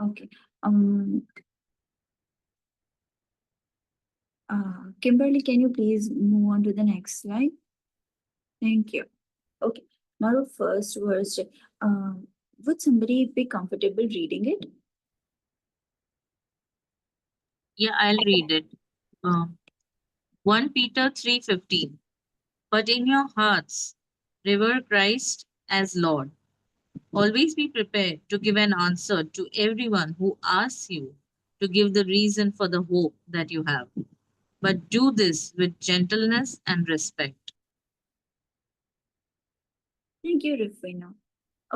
Okay. Um. Kimberly, can you please move on to the next slide? Thank you. Okay. Now, first verse. Um. Would somebody be comfortable reading it? Yeah, I'll read it. Uh, 1 Peter 3:15. But in your hearts, revere Christ as Lord. Always be prepared to give an answer to everyone who asks you to give the reason for the hope that you have. But do this with gentleness and respect. Thank you, Rufina.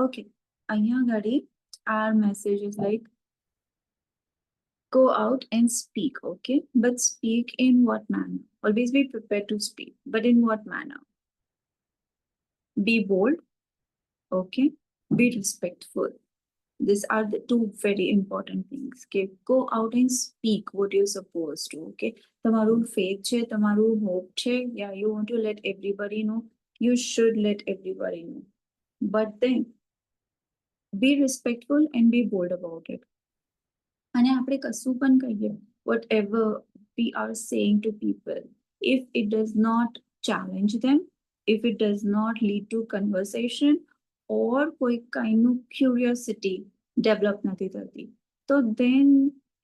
Okay. Anya Gadi, our message is like go out and speak, okay? But speak in what manner? Always be prepared to speak, but in what manner? Be bold, okay? Be respectful. These are the two very important things. Okay, go out and speak what you're supposed to. Okay, તમારું faith છે, તમારું hope છે. Yeah, you want to let everybody know. You should let everybody know. But then be respectful and be bold about it. અને આપણે કશું પણ કહીએ, whatever we are saying to people, if it does not challenge them, if it does not lead to conversation or કોઈ કાઈનું curiosity develop નથી થતી, તો then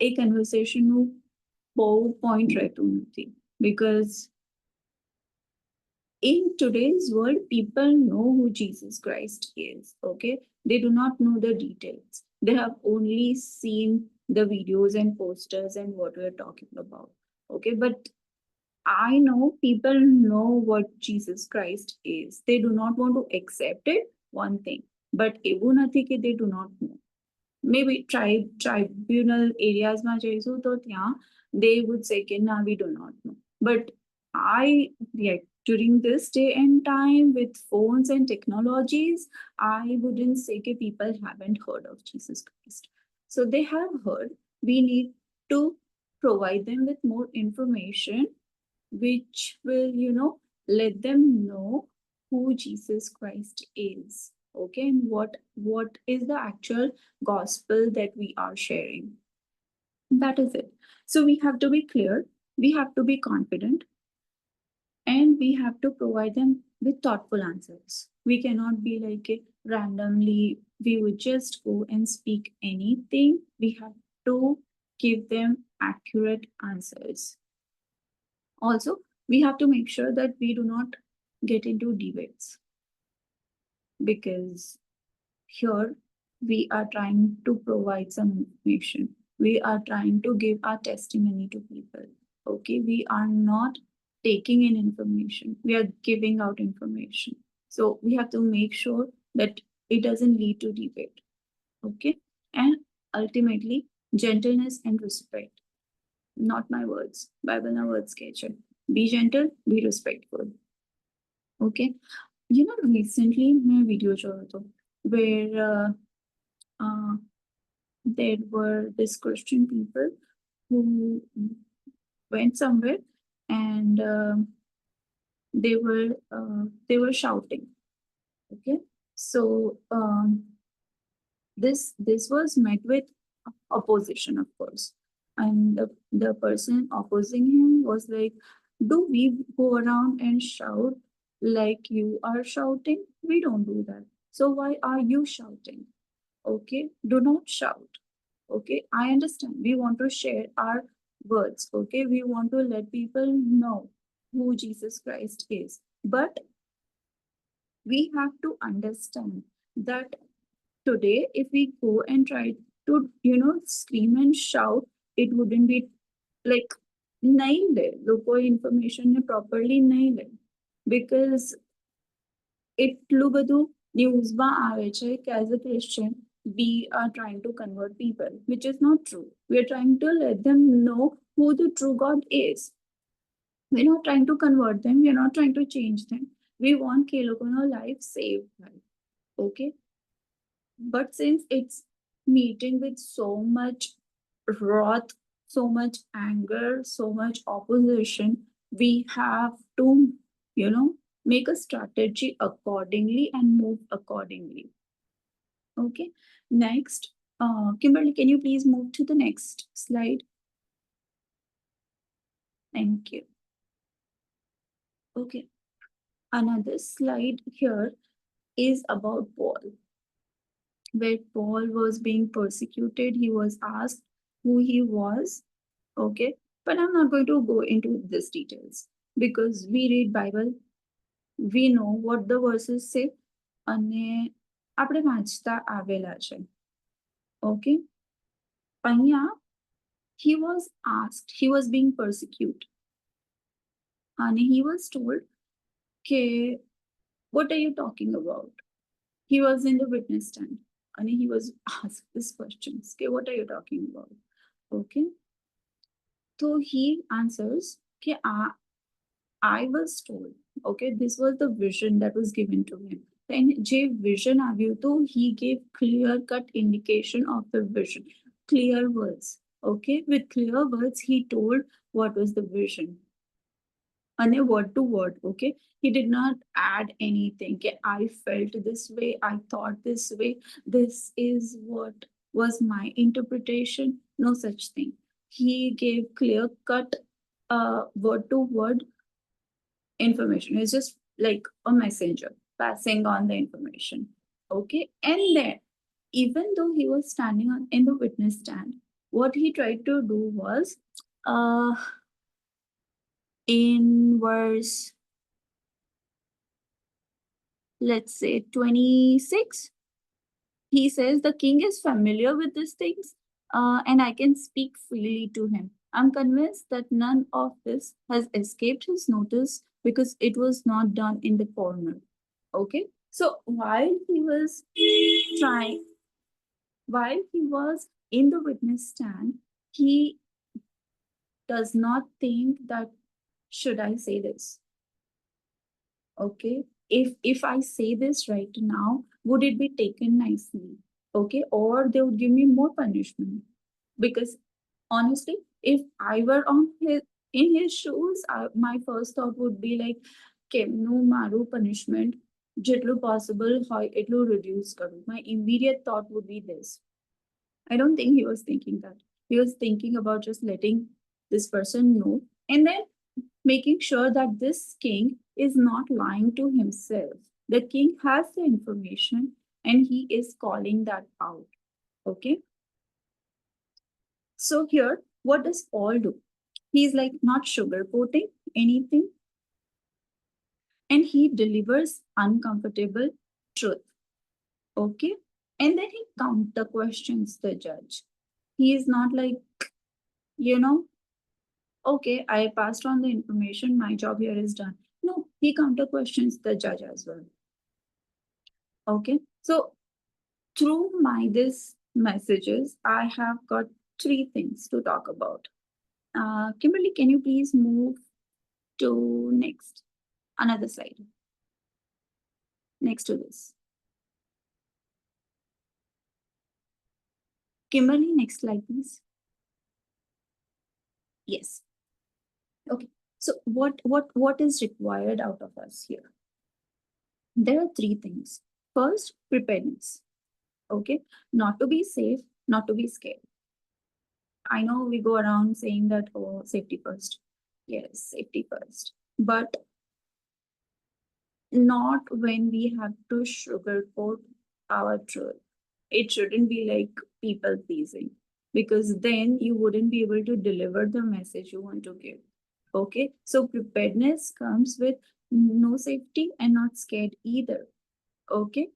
એ conversationનું બહુ point રહેતું નથી. Because in today's world, people know who Jesus Christ is. Okay, they do not know the details. They have only seen the videos and posters and what we're talking about. Okay, but I know people know what Jesus Christ is. They do not want to accept it, one thing. But એવું નથી કે they do not know. Maybe tribunal areas માં જઈશું તો ત્યાં they would say કે nah, we do not know. But I, like, during this day and time with phones and technologies, I wouldn't say that people haven't heard of Jesus Christ. So they have heard. We need to provide them with more information which will, let them know who Jesus Christ is. Okay, and what is the actual gospel that we are sharing. That is it. So we have to be clear, we have to be confident, and we have to provide them with thoughtful answers. We cannot be like it randomly, we would just go and speak anything. We have to give them accurate answers. Also, we have to make sure that we do not get into debates, because here we are trying to provide some information. We are trying to give our testimony to people. Okay, we are not taking in information, we are giving out information. So we have to make sure that it doesn't lead to debate. Okay, and ultimately, gentleness and respect. Not my words, Bible na words ke છે. Be gentle, be respectful. Okay, recently my video જોયો હતો where uh, there were this Christian people who went somewhere, and they were shouting. Okay, so this was met with opposition, of course, and the person opposing him was like, "Do we go around and shout like you are shouting? We don't do that. So why are you shouting? Okay, do not shout. Okay, I understand. We want to share our words. Okay, we want to let people know who Jesus Christ is. But we have to understand that today, if we go and try to, scream and shout, it wouldn't be like nail there. Local information properly nail it. Because એટલું બધું ન્યૂઝમાં આવે છે કે as a Christian we are trying to convert people, which is not true. We are trying to let them know who the true God is. We're not trying to convert them, we're not trying to change them. We want કે લોકોનો life saved થાય. Okay, but since it's meeting with so much wrath, so much anger, so much opposition, we have to, make a strategy accordingly and move accordingly. Okay, next, Kimberly, can you please move to the next slide? Thank you. Okay. Another slide here is about Paul. Where Paul was being persecuted, he was asked who he was. Okay. But I'm not going to go into this details because we read Bible, we know what the verses say, અને આપણે વાંચતા આવેલા છે. Okay. અહીંયા he was asked, he was being persecuted. And he was told, okay, what are you talking about? He was in the witness stand and he was asked this questions. Okay, what are you talking about? Okay. So he answers, okay, I was told, okay, this was the vision that was given to him. And જે vision આવ્યું તો he gave clear cut indication of the vision, clear words. Okay, with clear words, he told what was the vision. And a word to word, okay, he did not add anything. Okay, I felt this way, I thought this way, this is what was my interpretation. No such thing. He gave clear cut word to word information. It's just like a messenger passing on the information. Okay, and then even though he was standing on in the witness stand, what he tried to do was uh in verse, let's say 26, he says the king is familiar with these things, and I can speak freely to him. I'm convinced that none of this has escaped his notice because it was not done in the corner. Okay, so trying while he was in the witness stand, he does not think that should I say this? Okay, if I say this right now, would it be taken nicely? Okay, or they would give me more punishment. Because honestly, if I were on his in his shoes, my first thought would be like, કેમનું મારું punishment જેટલું possible હોય એટલું reduce કરું. My immediate thought would be this. I don't think he was thinking that. He was thinking about just letting this person know and then making sure that this king is not lying to himself. The king has the information and he is calling that out. Okay. So here, what does Paul do? He's like not sugarcoating anything and he delivers uncomfortable truth. Okay. And then he counter questions the judge. He is not like, you know, okay, I passed on the information, my job here is done. No, he counter questions the judge as well. Okay, so through my this messages, I have got three things to talk about. Kimberly, can you please move to next another slide next to this? Kimberly, next slide, please. Yes. Okay. So what is required out of us here? There are three things. First, preparedness. Okay, not to be safe, not to be scared. I know we go around saying that, oh, safety first. Yes, safety first. But not when we have to sugarcoat our truth. It shouldn't be like people pleasing because then you wouldn't be able to deliver the message you want to give. Okay, so preparedness comes with no safety and not scared either. Okay,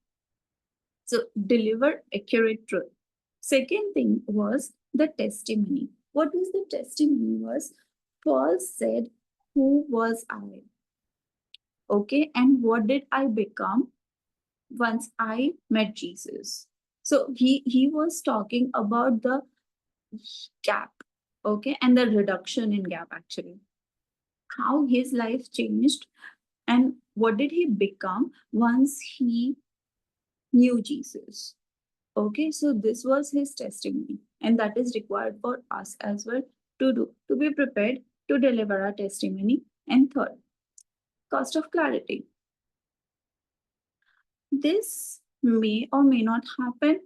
so deliver accurate truth. Second thing was the testimony. What was the testimony was Paul said, who was I? Okay, and what did I become once I met Jesus? So he was talking about the gap, okay, and the reduction in gap actually. How his life changed and what did he become once he knew Jesus. Okay, so this was his testimony, and that is required for us as well to do, to be prepared to deliver our testimony. And third, cost of clarity. This may or may not happen.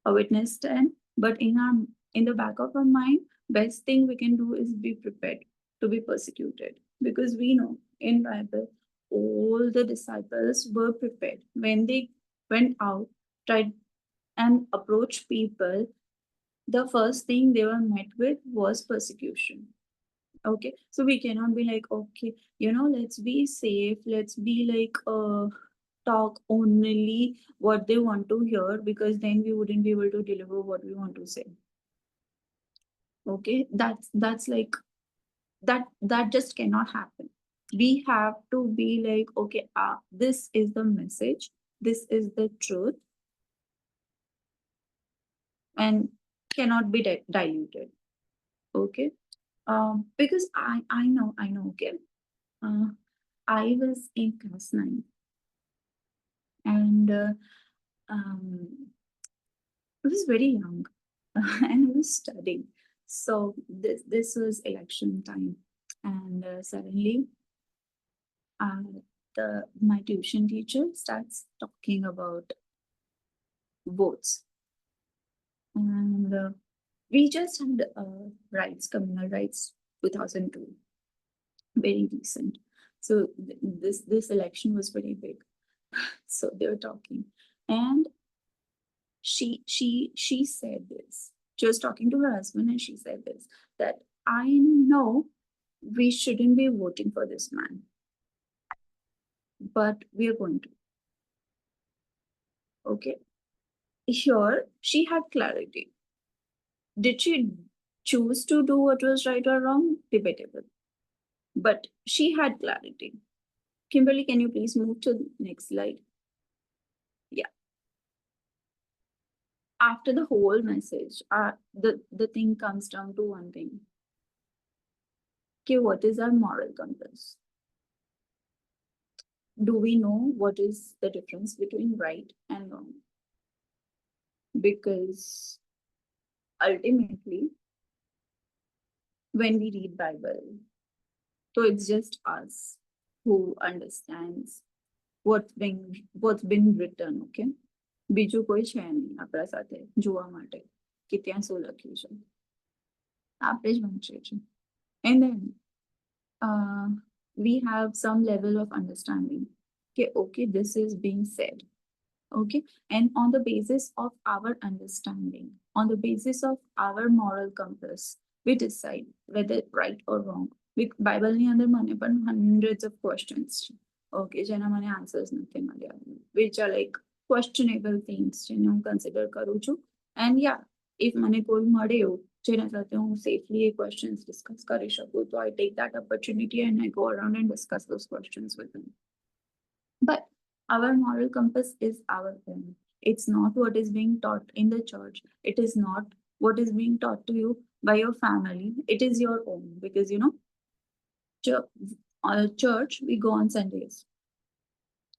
A witness stand But in the back of our mind, best thing we can do is be prepared to be persecuted, because we know in Bible all the disciples were prepared when they went out, tried and approached people. The first thing they were met with was persecution. Okay, so we cannot be like, okay, let's be safe, let's be like talk only what they want to hear, because then we wouldn't be able to deliver what we want to say. Okay, that's like that just cannot happen. We have to be like, okay, this is the message, this is the truth, and cannot be diluted. Okay, because I know. Okay, uh, I was in class 9, and um, I was very young, and I was studying. So this was election time, and suddenly, uh, the my tuition teacher starts talking about votes, and we just had rights, communal rights, 2002, very recent. So this election was very big. So they were talking, and she said this. She was talking to her husband, and she said this, that I know we shouldn't be voting for this man, but we are going to. Okay. Here she had clarity. Did she choose to do what was right or wrong? Debatable. But she had clarity. Kimberly, can you please move to the next slide? Yeah. After the whole message, the thing comes down to one thing. Okay, what is our moral compass? Do we know what is the difference between right and wrong? Because ultimately, when we read Bible, so it's just us who understands what's been written. Okay, બીજું કોઈ છે નહીં આપણા સાથે જોવા માટે કે ત્યાં શું લખ્યું છે. આપણે જ વાંચીએ છીએ. And then uh, we have some level of understanding. Okay, this is being said. Okay, and on the basis of our understanding, on the basis of our moral compass, we decide whether right or wrong. Bible ની અંદર મને પણ hundreds of questions છે. Okay, જેના મને answers નથી મળ્યા, which are like questionable things જેને હું consider કરું છું. And yeah, if મને કોઈ મળે એવું જેના સાથે હું safely એ questions discuss કરી શકું, so I take that opportunity and I go around and discuss those questions with them. But our moral compass is our own. It's not what is being taught in the church. It is not what is being taught to you by your family. It is your own, because church, church we go on Sundays.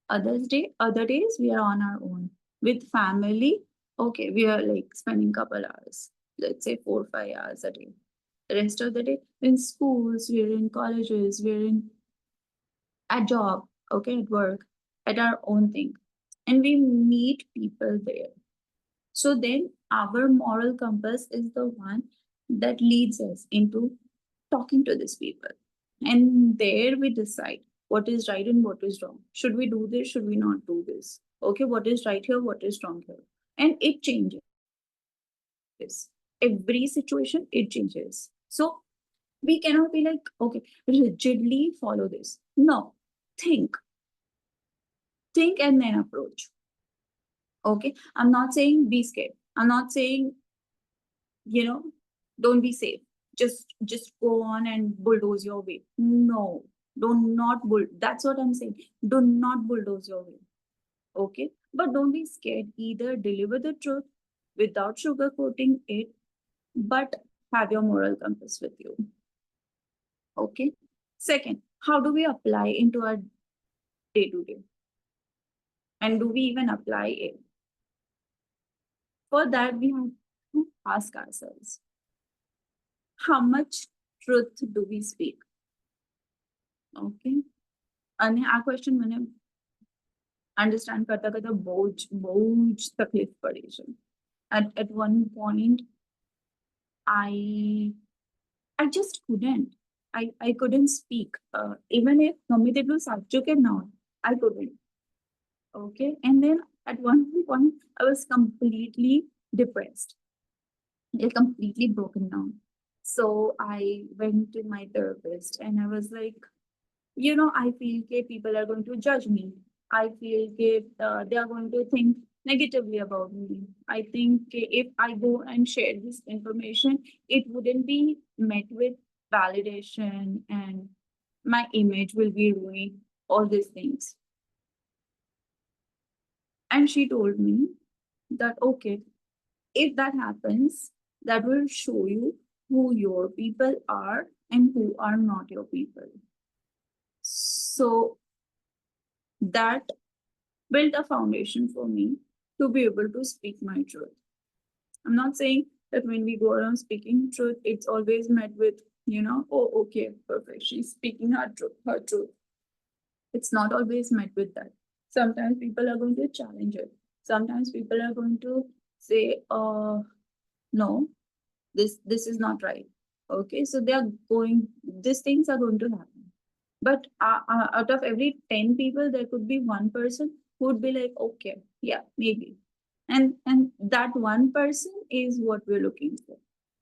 Other days we are on our own with family. Okay, we are like spending couple hours, let's say 4 or 5 hours a day. The rest of the day in schools, we're in colleges, we're in at job, okay, at work, at our own thing. And we meet people there. So then our moral compass is the one that leads us into talking to these people. And there we decide what is right and what is wrong. Should we do this? Should we not do this? Okay, what is right here? What is wrong here? And it changes. Every situation, it changes. So we cannot be like, okay, rigidly follow this. No, think, think and then approach. Okay, I'm not saying be scared. I'm not saying, you know, don't be safe. Just go on and bulldoze your way. No, do not bull. That's what I'm saying. Do not bulldoze your way. Okay, but don't be scared either. Deliver the truth without sugarcoating it, but have your moral compass with you. Okay. Second, how do we apply into our day to day? And do we even apply it? For that, we have to ask ourselves, how much truth do we speak? Okay. અને આ question મને understand કરતા કરતા બહુ જ તકલીફ પડી છે. At one point, I I just couldn't. I couldn't speak. Even if Mummy did subject now, I couldn't. Okay. And then at one point, I was completely depressed. I completely broken down. So I went to my therapist and I was like, I feel that people are going to judge me. I feel that they are going to think negatively about me. I think if I go and share this information, it wouldn't be met with validation and my image will be ruined, all these things. And she told me that, okay, if that happens, that will show you who your people are and who are not your people. So that built a foundation for me to be able to speak my truth. I'm not saying that when we go around speaking truth, it's always met with, oh, okay, perfect. She's speaking her truth. It's not always met with that. Sometimes people are going to challenge it. Sometimes people are going to say, no, this is not right. Okay, so they are going, these things are going to happen. But out of every 10 people, there could be one person who would be like, okay, yeah, maybe. And that one person is what we're looking for.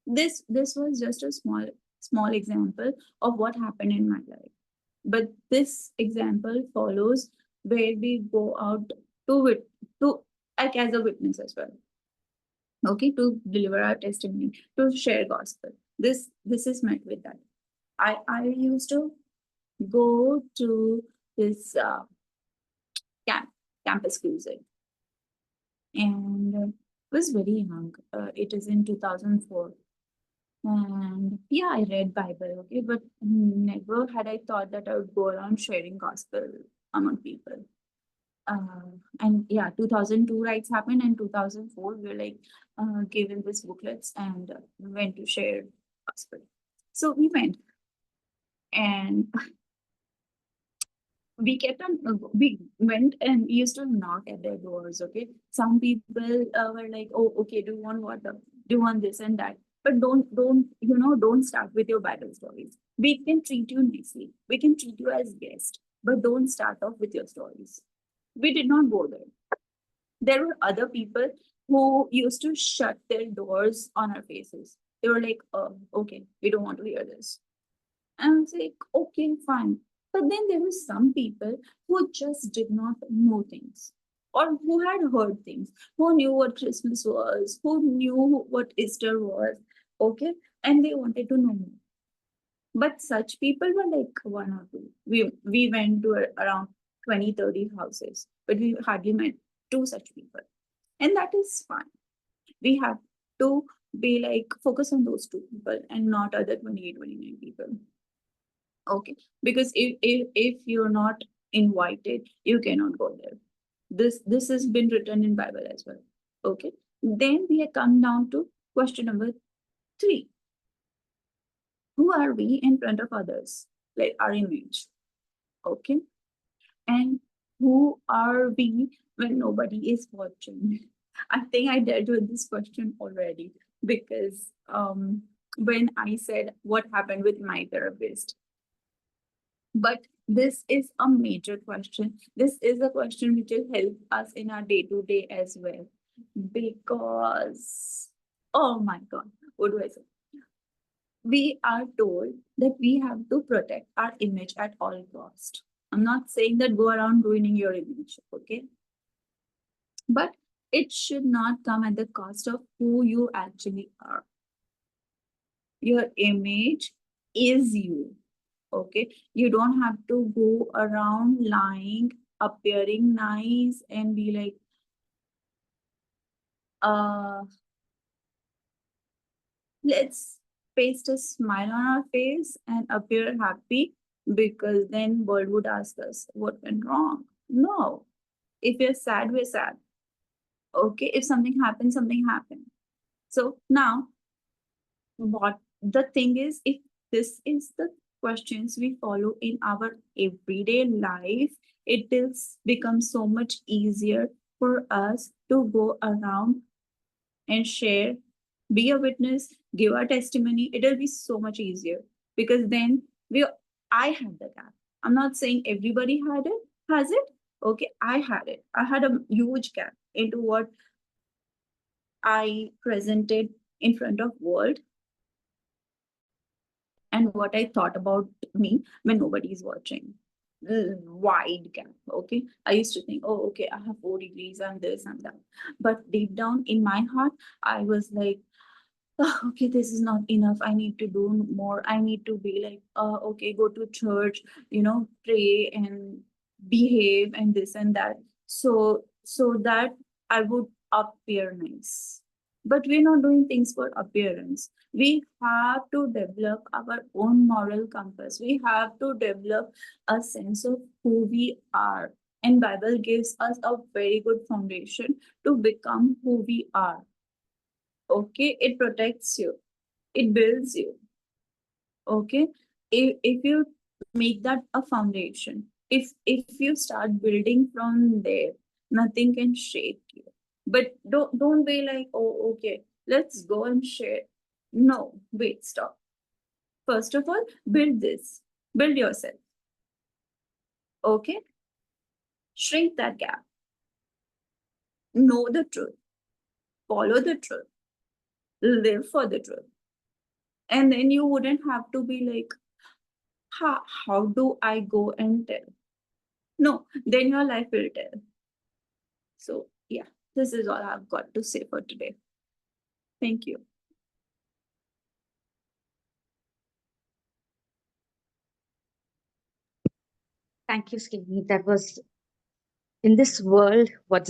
This was just a small example of what happened in my life. But this example follows where we go out to act as a witness as well. Okay, to deliver our testimony, to share gospel. This is met with that. I used to go to this camp campus crusade and was very young. It is in 2004. And yeah, I read Bible, okay, but never had I thought that I would go around sharing gospel among people. And yeah, 2002 rights happened, and 2004 we were like given these booklets and went to share gospel. So we went, and we went and we used to knock at their doors. Okay, some people were like, oh, okay, do you want water, do you want this and that, but don't start with your Bible stories. We can treat you nicely, we can treat you as guest, but don't start off with your stories. We did not go there. There were other people who used to shut their doors on our faces. They were like, oh, okay, we don't want to hear this. And I was like, okay, fine. But then there were some people who just did not know things or who had heard things, who knew what Christmas was, who knew what Easter was, okay? And they wanted to know more. But such people were like one or two. We went to around 20, 30 houses, but we hardly met two such people. And that is fine. We have to be like focus on those two people and not other 28, 29 people. Okay, because if you're not invited, you cannot go there. This has been written in Bible as well. Okay, then we have come down to question number 3. Who are we in front of others, like our image? Okay, and who are we when nobody is watching? I think I dealt with this question already, because when I said what happened with my therapist. But this is a major question. This is a question which will help us in our day to day as well. Because, oh my God, what do I say? We are told that we have to protect our image at all cost. I'm not saying that go around ruining your image, okay? But it should not come at the cost of who you actually are. Your image is you. Okay, you don't have to go around lying, appearing nice and be like, uh let's paste a smile on our face and appear happy, because then world would ask us what went wrong. No, if we're sad, we're sad. Okay, if something happened. So now, what the thing is, if this is the questions we follow in our everyday life, it is become so much easier for us to go around and share, be a witness, give our testimony. It'll be so much easier because then we I had the gap. I'm not saying everybody has it. Okay, I had it. I had a huge gap into what I presented in front of world and what I thought about me when nobody's watching. Wide gap. Okay. I used to think, oh, okay, I have 4 degrees, I'm this, I'm that. But deep down in my heart, I was like, "Ah, okay, this is not enough. I need to do more. I need to be like, okay, go to church, pray and behave and this and that. So that I would appear nice. But we're not doing things for appearance. We have to develop our own moral compass. We have to develop a sense of who we are. And Bible gives us a very good foundation to become who we are. Okay, it protects you, it builds you. Okay, if you make that a foundation, if you start building from there, nothing can shake you. But don't be like, oh, okay, let's go and share. No, wait, stop. First of all, build this, build yourself. Okay, shrink that gap, know the truth, follow the truth, live for the truth, and then you wouldn't have to be like, how do I go and tell? No, then your life will tell. So, yeah, this is all I've got to say for today. Thank you. Thank you, Skinny. That was in this world, what is